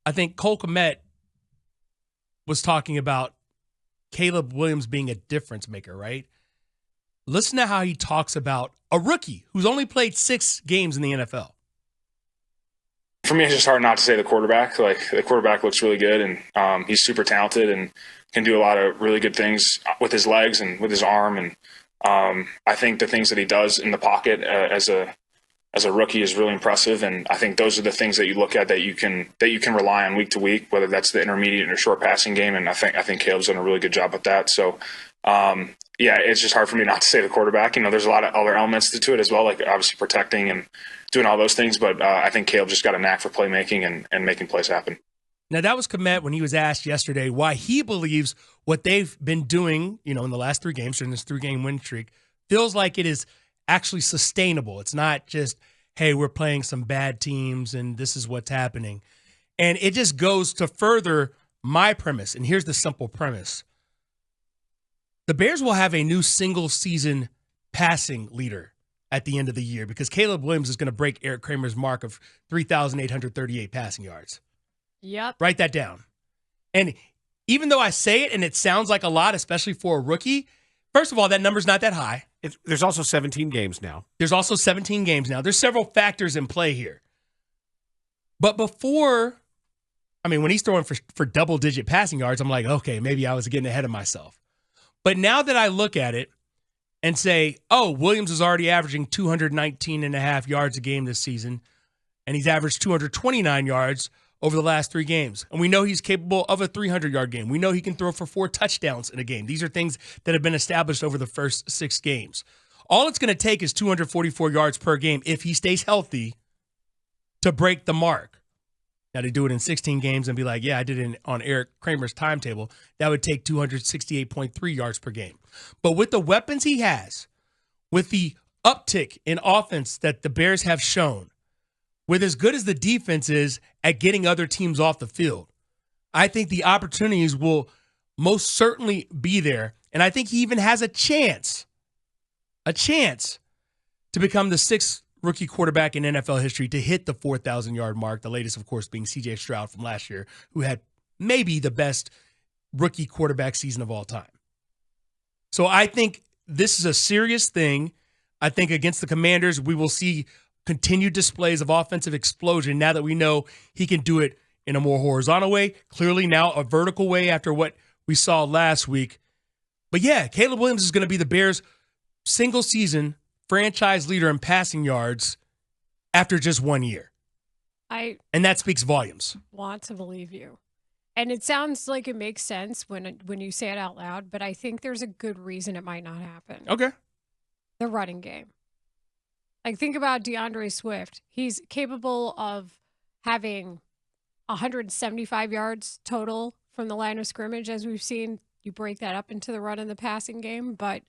I think Cole Kmet was talking about Caleb Williams being a difference maker, right? Listen to how he talks about a rookie who's only played 6 games in the NFL. For me, it's just hard not to say the quarterback. Like, the quarterback looks really good, and he's super talented and can do a lot of really good things with his legs and with his arm. And I think the things that he does in the pocket as a rookie is really impressive. And I think those are the things that you look at that you can rely on week to week, whether that's the intermediate or short passing game. And I think Caleb's done a really good job with that. So, yeah, it's just hard for me not to say the quarterback. There's a lot of other elements to it as well, like obviously protecting and doing all those things. But I think Caleb just got a knack for playmaking and making plays happen. Now, that was Kmet when he was asked yesterday why he believes what they've been doing, in the last 3 games during this 3-game win streak feels like it is actually sustainable. It's not just, hey, we're playing some bad teams and this is what's happening. And it just goes to further my premise. And here's the simple premise. The Bears will have a new single-season passing leader at the end of the year because Caleb Williams is going to break Eric Kramer's mark of 3,838 passing yards. Yep. Write that down. And even though I say it and it sounds like a lot, especially for a rookie, first of all, that number's not that high. There's also 17 games now. There's several factors in play here. But when he's throwing for double-digit passing yards, I'm like, okay, maybe I was getting ahead of myself. But now that I look at it and say, oh, Williams is already averaging 219.5 yards a game this season, and he's averaged 229 yards over the last 3 games. And we know he's capable of a 300-yard game. We know he can throw for 4 touchdowns in a game. These are things that have been established over the first 6 games. All it's going to take is 244 yards per game if he stays healthy to break the mark. Now, to do it in 16 games and be like, yeah, I did it on Eric Kramer's timetable, that would take 268.3 yards per game. But with the weapons he has, with the uptick in offense that the Bears have shown, with as good as the defense is at getting other teams off the field, I think the opportunities will most certainly be there. And I think he even has a chance to become the 6th rookie quarterback in NFL history to hit the 4,000-yard mark, the latest, of course, being C.J. Stroud from last year, who had maybe the best rookie quarterback season of all time. So I think this is a serious thing. I think against the Commanders, we will see continued displays of offensive explosion now that we know he can do it in a more horizontal way, clearly now a vertical way after what we saw last week. But yeah, Caleb Williams is going to be the Bears' single-season franchise leader in passing yards after just 1 year. And that speaks volumes. Want to believe you. And it sounds like it makes sense when you say it out loud, but I think there's a good reason it might not happen. Okay. The running game. Like, think about DeAndre Swift. He's capable of having 175 yards total from the line of scrimmage, as we've seen. You break that up into the run and the passing game, but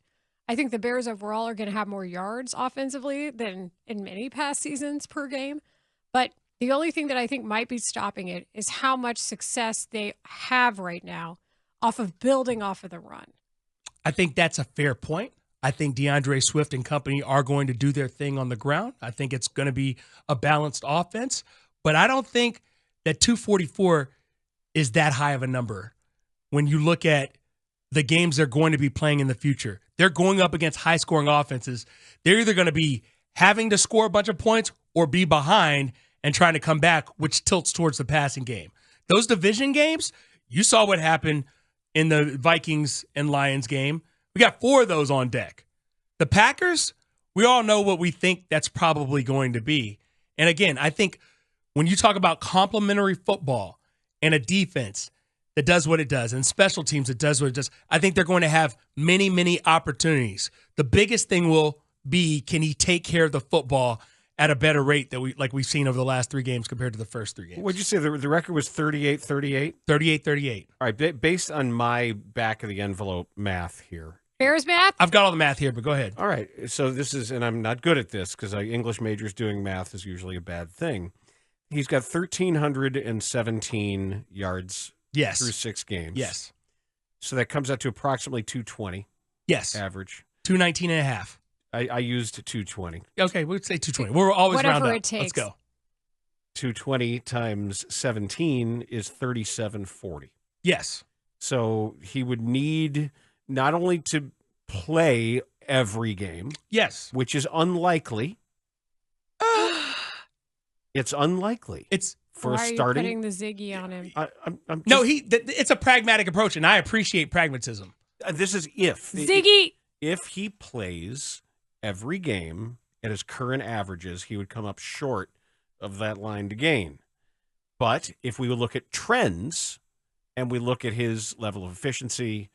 I think the Bears overall are going to have more yards offensively than in many past seasons per game. But the only thing that I think might be stopping it is how much success they have right now off of building off of the run. I think that's a fair point. I think DeAndre Swift and company are going to do their thing on the ground. I think it's going to be a balanced offense. But I don't think that 244 is that high of a number when you look at the games they're going to be playing in the future. They're going up against high-scoring offenses. They're either going to be having to score a bunch of points or be behind and trying to come back, which tilts towards the passing game. Those division games, you saw what happened in the Vikings and Lions game. We got 4 of those on deck. The Packers, we all know what we think that's probably going to be. And again, I think when you talk about complementary football and a defense that does what it does, and special teams that does what it does, I think they're going to have many, many opportunities. The biggest thing will be, can he take care of the football at a better rate that we've seen over the last 3 games compared to the first 3 games? What'd you say? The record was 38-38? 38-38. All right, based on my back-of-the-envelope math here. Bears math? I've got all the math here, but go ahead. All right, so this is, and I'm not good at this because English majors doing math is usually a bad thing. He's got 1,317 yards Yes. through 6 games. Yes. So that comes out to approximately 220. Yes. Average. 219.5. I used 220. Okay, we'd say 220. We're always Whatever round up. it takes. Let's go. 220 times 17 is 3740. Yes. So he would need not only to play every game, Yes. which is unlikely. It's unlikely. It's for Why are you starting. putting the Ziggy on him? I'm just, no, it's a pragmatic approach, and I appreciate pragmatism. This is if Ziggy. If he plays every game at his current averages, he would come up short of that line to gain. But if we would look at trends and we look at his level of efficiency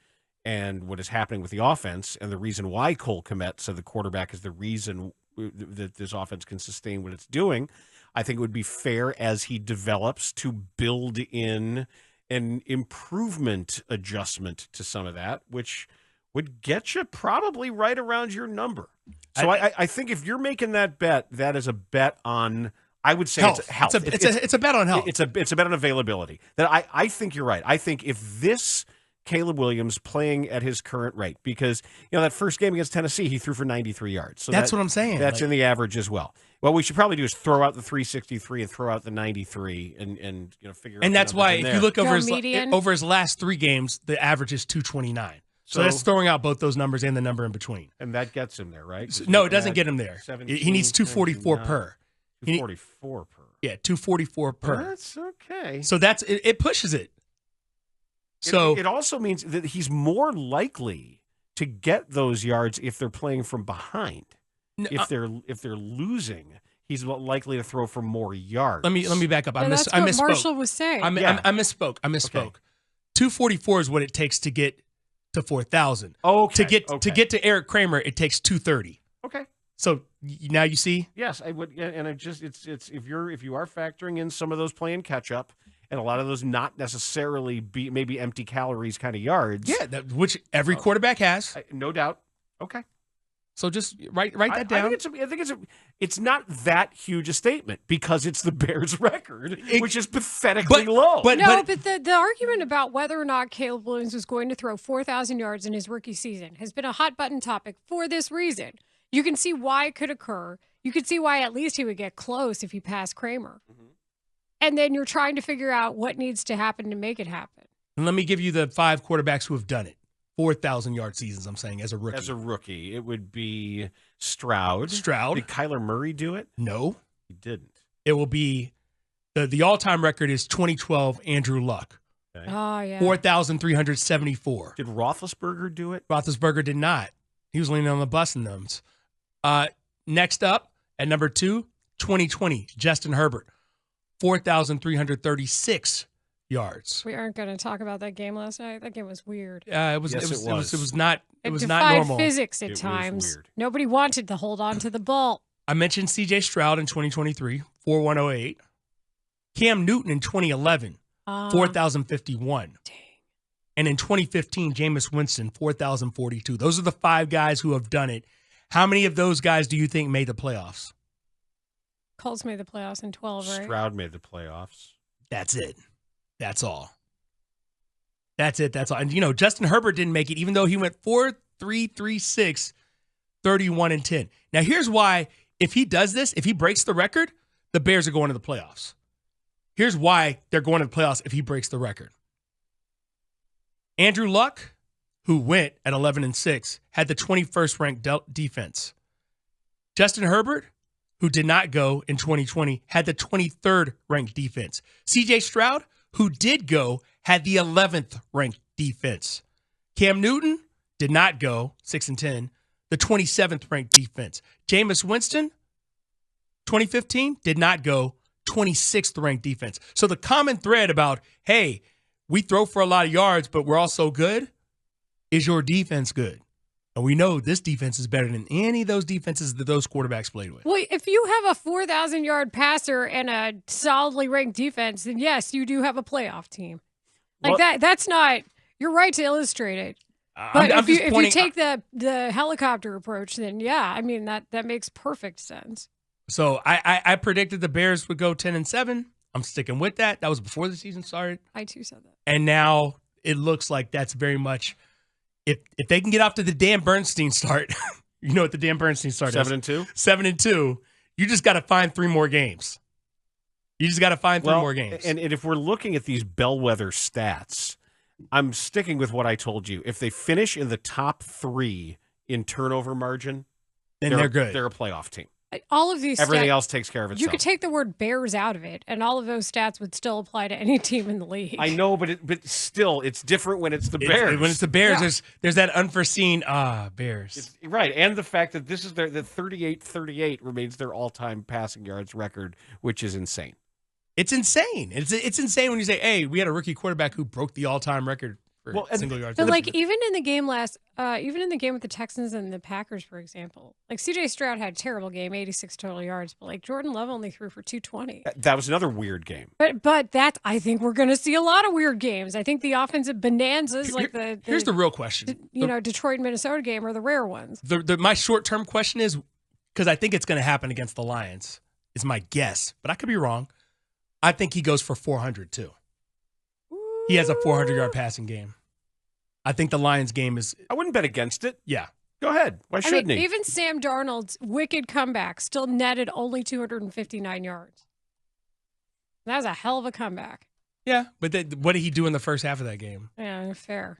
and what is happening with the offense and the reason why Cole Kmet said the quarterback is the reason that this offense can sustain what it's doing, I think it would be fair as he develops to build in an improvement adjustment to some of that, which would get you probably right around your number. So I think if you're making that bet, that is a bet on, I would say, health. It's health. It's a bet on health. It's a bet on availability. That I think you're right. I think if this Caleb Williams playing at his current rate, because that first game against Tennessee, he threw for 93 yards. So that's what I'm saying. That's in the average as well. What we should probably do is throw out the 363 and throw out the 93 and figure out. And that's why if you look over his last 3 games, the average is 229. So that's throwing out both those numbers and the number in between. And that gets him there, right? No, it doesn't get him there. He needs 244 per. 244 per. Yeah, 244 per. That's okay. So it pushes it. So it also means that he's more likely to get those yards if they're playing from behind. If they're losing, he's likely to throw for more yards. Let me back up. I that's misspoke. what Marshall was saying. I misspoke. Okay. 244 is what it takes to get to 4,000. Okay. To get to Eric Kramer, it takes 230. Okay. So now you see? Yes, I would, and it's if you are factoring in some of those playing catch up, and a lot of those not necessarily maybe empty calories kind of yards. Yeah, which every quarterback has. No doubt. Okay. So just write that down. I think it's not that huge a statement because it's the Bears' record, which is pathetically low. But the argument about whether or not Caleb Williams was going to throw 4,000 yards in his rookie season has been a hot button topic for this reason. You can see why it could occur. You could see why at least he would get close if he passed Kramer. Mm-hmm. And then you're trying to figure out what needs to happen to make it happen. And let me give you the 5 quarterbacks who have done it. 4,000-yard seasons, I'm saying, as a rookie. As a rookie, it would be Stroud. Did Kyler Murray do it? No. He didn't. It will be the all-time record is 2012 Andrew Luck. Okay. Oh, yeah. 4,374. Did Roethlisberger do it? Roethlisberger did not. He was leaning on the bus in those. Next up, at number 2, 2020, Justin Herbert. 4,336 yards. We aren't going to talk about that game last night. That game was weird. It was not normal. It defied physics at times. Was weird. Nobody wanted to hold on to the ball. I mentioned CJ Stroud in 2023, 4,108. Cam Newton in 2011, 4,051. Dang. And in 2015, Jameis Winston, 4,042. Those are the 5 guys who have done it. How many of those guys do you think made the playoffs? Colts made the playoffs in 12, right? Stroud made the playoffs. That's it. That's all. That's it. That's all. And, Justin Herbert didn't make it, even though he went 4-3-3-6, 31-10. Now, here's why, if he does this, if he breaks the record, the Bears are going to the playoffs. Here's why they're going to the playoffs if he breaks the record. Andrew Luck, who went at 11-6, had the 21st ranked defense. Justin Herbert, who did not go in 2020, had the 23rd ranked defense. CJ Stroud, who did go, had the 11th ranked defense. Cam Newton did not go, 6-10, the 27th ranked defense. Jameis Winston, 2015, did not go, 26th ranked defense. So the common thread about, hey, we throw for a lot of yards, but we're also good, is your defense good? And we know this defense is better than any of those defenses that those quarterbacks played with. Well, if you have a 4,000-yard passer and a solidly ranked defense, then yes, you do have a playoff team. That's not – you're right to illustrate it. But if you take the helicopter approach, then yeah, I mean, that makes perfect sense. So I predicted the Bears would go 10-7. I'm sticking with that. That was before the season started. I too said that. And now it looks like that's very much – if they can get off to the Dan Bernstein start, you know what the Dan Bernstein start is? 7-2? 7-2. You just got to find 3 more games. You just got to find 3 more games. And if we're looking at these bellwether stats, I'm sticking with what I told you. If they finish in the top 3 in turnover margin, then they're good. They're a playoff team. All of these Everything else takes care of itself. You could take the word Bears out of it, and all of those stats would still apply to any team in the league. I know, but still, it's different when it's the Bears. When it's the Bears, there's that unforeseen, Bears. Right, and the fact that this is the 38-38 remains their all-time passing yards record, which is insane. It's insane. It's insane when you say, hey, we had a rookie quarterback who broke the all-time record for single yards. But like even in the game with the Texans and the Packers, for example, like C.J. Stroud had a terrible game, 86 total yards, but like Jordan Love only threw for 220. That was another weird game. But I think we're going to see a lot of weird games. I think the offensive bonanzas, here's the real question. Detroit Minnesota game are the rare ones. My short-term question is, because I think it's going to happen against the Lions, is my guess, but I could be wrong. I think he goes for 400 too. He has a 400-yard passing game. I think the Lions game is... I wouldn't bet against it. Yeah. Go ahead. Why shouldn't he? Even Sam Darnold's wicked comeback still netted only 259 yards. That was a hell of a comeback. Yeah, but what did he do in the first half of that game? Yeah, fair.